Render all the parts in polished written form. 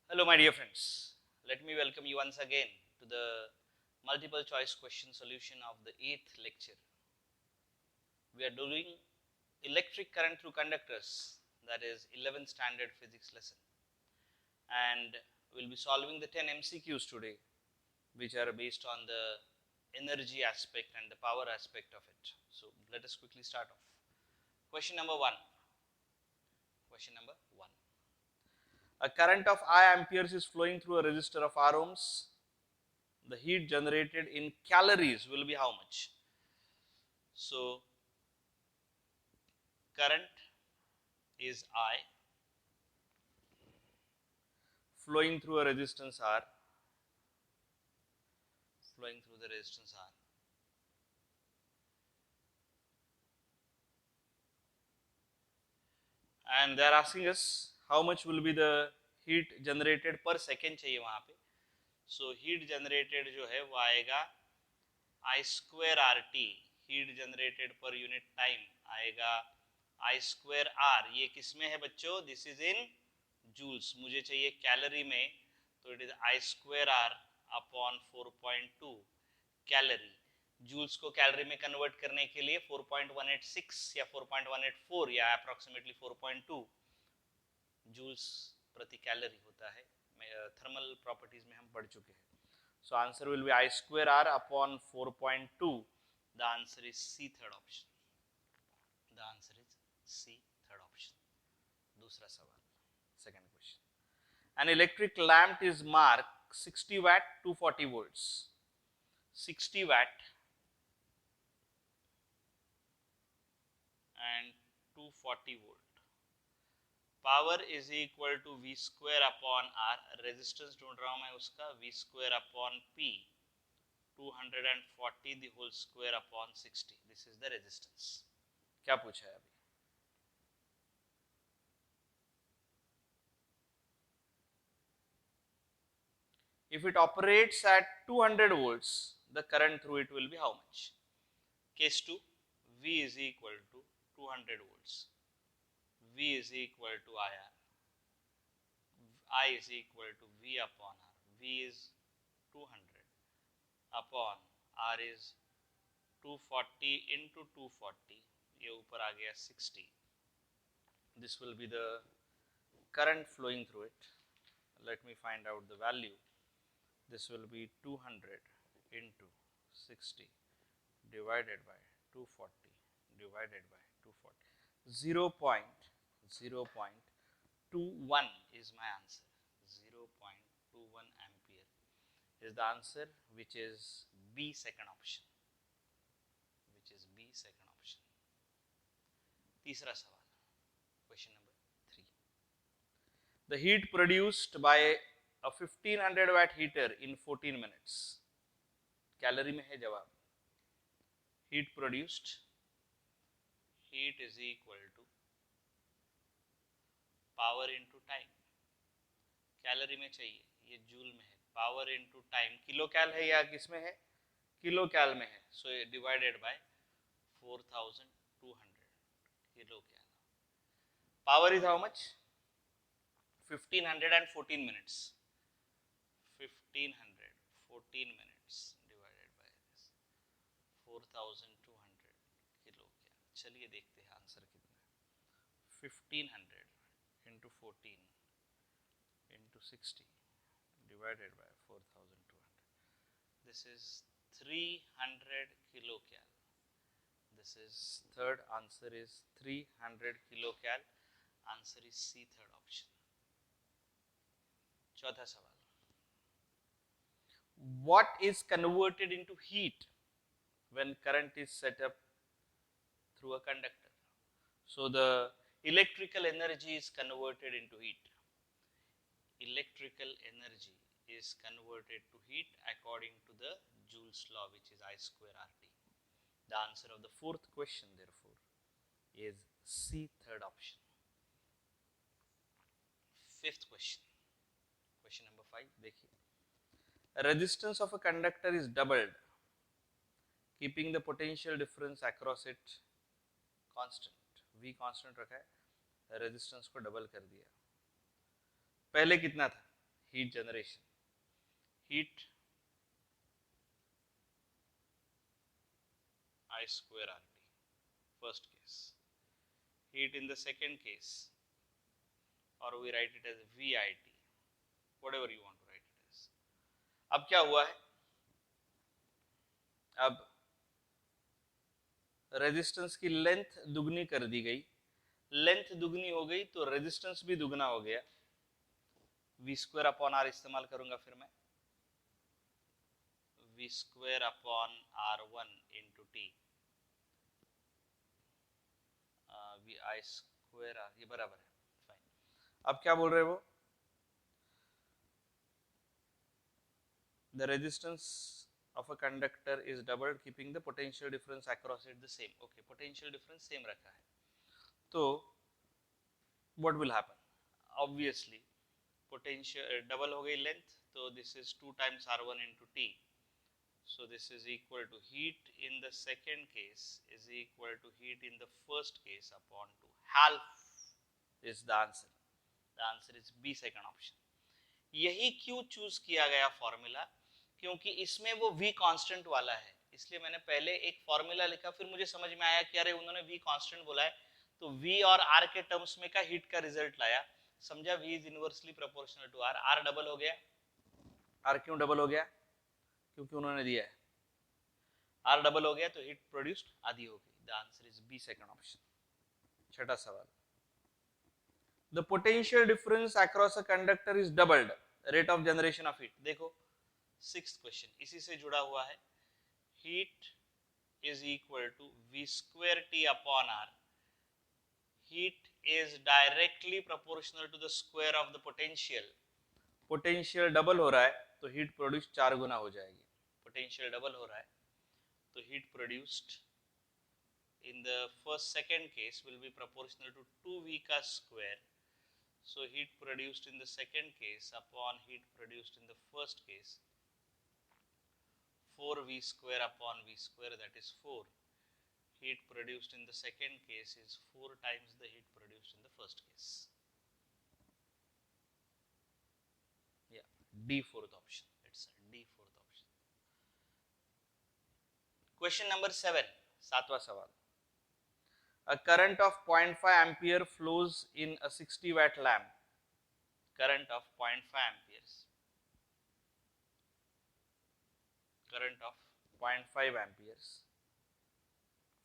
Hello my dear friends, let me welcome you once again to the multiple choice question solution of the 8th lecture. We are doing electric current through conductors, that is 11th standard physics lesson, and we'll be solving the 10 MCQs today, which are based on the energy aspect and the power aspect of it. So let us quickly start off. Question number 1. A current of I amperes is flowing through a resistor of R ohms. The heat generated in calories will be how much? So current is I flowing through a resistance R, and they are asking us how much will be the heat generated per second चाहिए वहाँ पे. So heat generated जो है वो आएगा I square RT, heat generated per unit time आएगा I square R. ये किस में है बच्चों? This is in joules. मुझे चाहिए कैलोरी में, तो it is I square R upon 4.2 calorie. Joules को कैलोरी में कन्वर्ट करने के लिए 4.186 या 4.184 या अप्रोक्सीमेटली 4.2 जूल्स प्रति कैलोरी होता है. थर्मल प्रॉपर्टीज में हम पढ़ चुके हैं. So answer will be I square R upon 4.2. The answer is C, third option. The answer is C, third option. दूसरा सवाल, second question. An electric lamp is marked 60 watt 240 volts. 60 watt and 240 volt. Power is equal to V square upon R. Resistance ढूंढ रहा हूं मैं उसका, V square upon P. 240 the whole square upon 60. This is the resistance. क्या पूछा है अभी? If it operates at 200 volts, the current through it will be how much? Case 2, V is equal to 200 volts. V is equal to IR. I is equal to V upon R. V is 200 upon R is 240 into 240. ये ऊपर आ गया 60. This will be the current flowing through it. Let me find out the value. This will be 200 into 60 divided by 240 divided by 240. 0.0.21 is my answer. 0.21 ampere is the answer, which is B, second option. तीसरा सवाल, question number 3. The heat produced by a 1500 watt heater in 14 minutes. Calorie में है जवाब. Heat produced, heat is equal to power into time. Calorie में चाहिए, ये joule में है. Power into time, किलो कैल है या किस में है? किलो कैल में है. So divided by 4200 kilo cal. Power is how much? 1514 minutes. 1514 minutes divided by this 4200 kilo कैल. चलिए देखते हैं आंसर कितना है. 1500 into 14 into 60 divided by 4200. This is 300 kilo cal. This is third answer is 300 kilo cal. Answer is C, third option. चौथा सवाल. What is converted into heat when current is set up through a conductor? So the electrical energy is converted into heat. Electrical energy is converted to heat according to the Joule's law, which is I square RT. The answer of the fourth question, therefore, is C, third option. Fifth question, question number 5. देखिए, resistance of a conductor is doubled, keeping the potential difference across it constant. V constant रखा है, resistance को double कर दिया. पहले कितना था? heat generation, heat I square RT, first case. Heat in the second case, or we write it as VIT, whatever you want to write it as. अब क्या हुआ है, अब रेजिस्टेंस की लेंथ दुगनी कर दी गई, लेंथ दुगनी हो गई तो रेजिस्टेंस भी दुगना हो गया, वी स्क्वायर अपॉन आर इस्तेमाल करूंगा फिर मैं, V square upon R one into T, V I square R, ये बराबर है, फाइन। अब क्या बोल रहे वो, the resistance of a conductor is doubled keeping the potential difference across it the same. Okay, potential difference same रखा है, तो what will happen, obviously potential double हो गई length, तो this is 2 times r1 into t, so this is equal to heat in the second case is equal to heat in the first case upon 2, half is the answer is B, second option। यही क्यों choose किया गया formula, क्योंकि इसमें वो V constant वाला है, इसलिए मैंने पहले एक फॉर्मूला लिखा, फिर मुझे समझ में आया कि अरे उन्होंने V कांस्टेंट बोला है, तो V और R के टर्म्स में का हीट का रिजल्ट लाया, समझा V is inversely proportional to R, R double हो गया, R क्यों डबल हो गया, क्योंकि उन्होंने दिया है, R डबल हो गया तो हीट प्रोड्यूस्ड आधी हो गई, the answer is B, second option. छठा सवाल, the potential difference across a conductor is doubled, rate of generation of heat, देखो सिक्स्थ क्वेश्चन इसी से जुड़ा हुआ है, heat is equal to V square T upon R, heat is directly proportional to the square of the potential, potential double हो रहा है तो हीट प्रोड्यूस 4 गुना हो जाएगी, पोटेंशियल डबल हो रहा है तो heat produced in the first second case will be proportional to 2v का square, so heat produced in the second case upon heat produced in the first case, 4v square upon v square, that is 4, heat produced in the second case is 4 times the heat produced in the first case, yeah, D, fourth option, it's D, fourth option। Question number 7, सातवां सवाल, a current of 0.5 ampere flows in a 60 watt lamp, current of 0.5 amperes, current of 0.5 amperes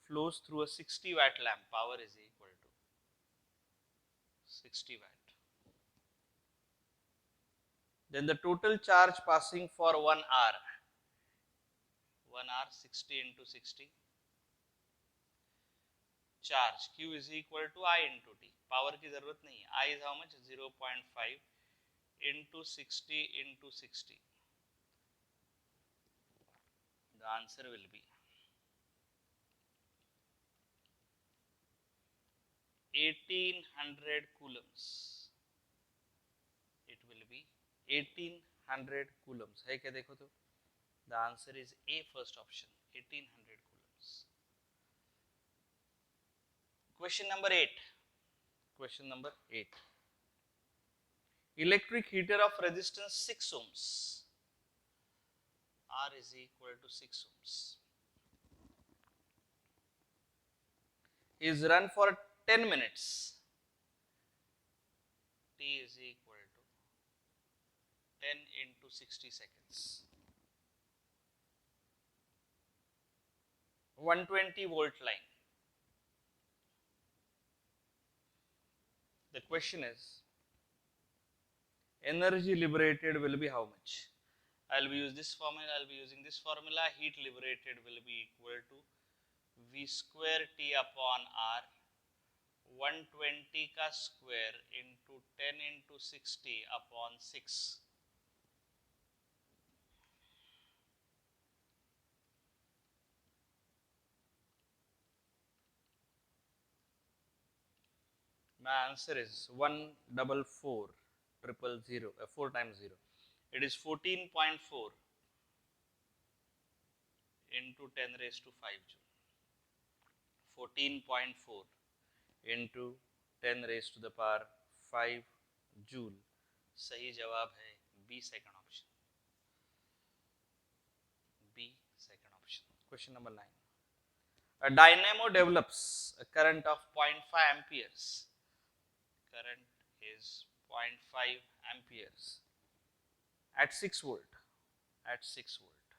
flows through a 60 watt lamp, power is equal to 60 watt, then the total charge passing for 1 hour, 60 into 60, charge Q is equal to I into T, power की जरूरत नहीं है, I is how much, 0.5 into 60 into 60, the answer will be 1800 coulombs, it will be 1800 coulombs, है क्या, देखो तो, the answer is A, first option, 1800 coulombs। Question number 8, question number 8, electric heater of resistance 6 ohms, R is equal to 6 ohms, is run for 10 minutes, T is equal to 10 into 60 seconds, 120 volt line, the question is energy liberated will be how much, I'll be using this formula, heat liberated will be equal to V square T upon R, 120 का square into 10 into 60 upon 6, my answer is 144,000, 4 times 0, it is 14.4 into 10 raised to 5 joule, 14.4 into 10 raised to the power 5 joule, सही जवाब है B second option, B second option. Question number 9. A dynamo develops a current of 0.5 amperes. Current is 0.5 amperes at 6 volt. At 6 volt.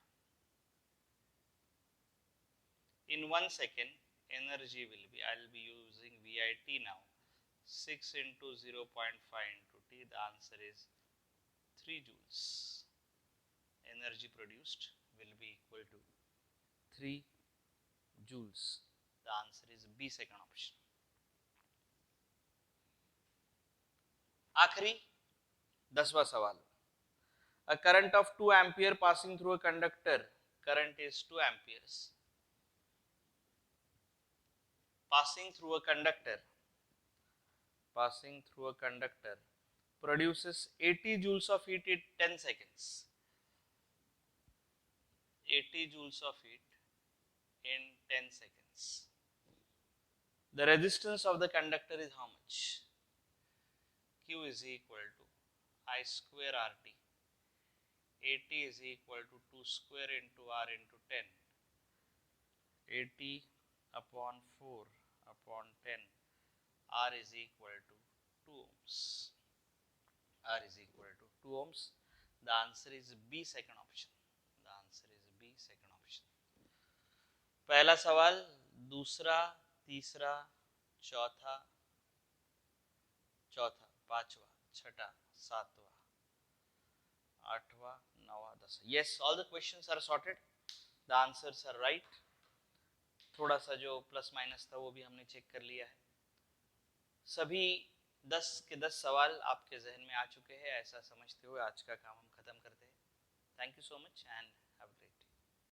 In 1 second, energy will be, I will be using VIT now. 6 into 0.5 into T, the answer is 3 joules. Energy produced will be equal to 3 joules. The answer is B second option. आखिरी 10वां सवाल. A current of 2 ampere passing through a conductor. Current is 2 amperes. Passing through a conductor. Passing through a conductor produces 80 joules of heat in 10 seconds. 80 joules of heat in 10 seconds. The resistance of the conductor is how much? Q is equal to I square RT. 80 is equal to 2 square into R into 10. 80 upon 4 upon 10. R is equal to 2 ohms. R is equal to 2 ohms. The answer is B second option. The answer is B second option. पहला सवाल, दूसरा, तीसरा, चौथा, पांचवा, छठा, सातवां, आठवां, नौवां, 10. Yes, all the questions are sorted. The answers are right. थोड़ा सा जो प्लस माइनस था वो भी हमने चेक कर लिया है. सभी 10 के 10 सवाल आपके जहन में आ चुके हैं. ऐसा समझते हुए आज का काम हम खत्म करते हैं. Thank you so much and have a great day.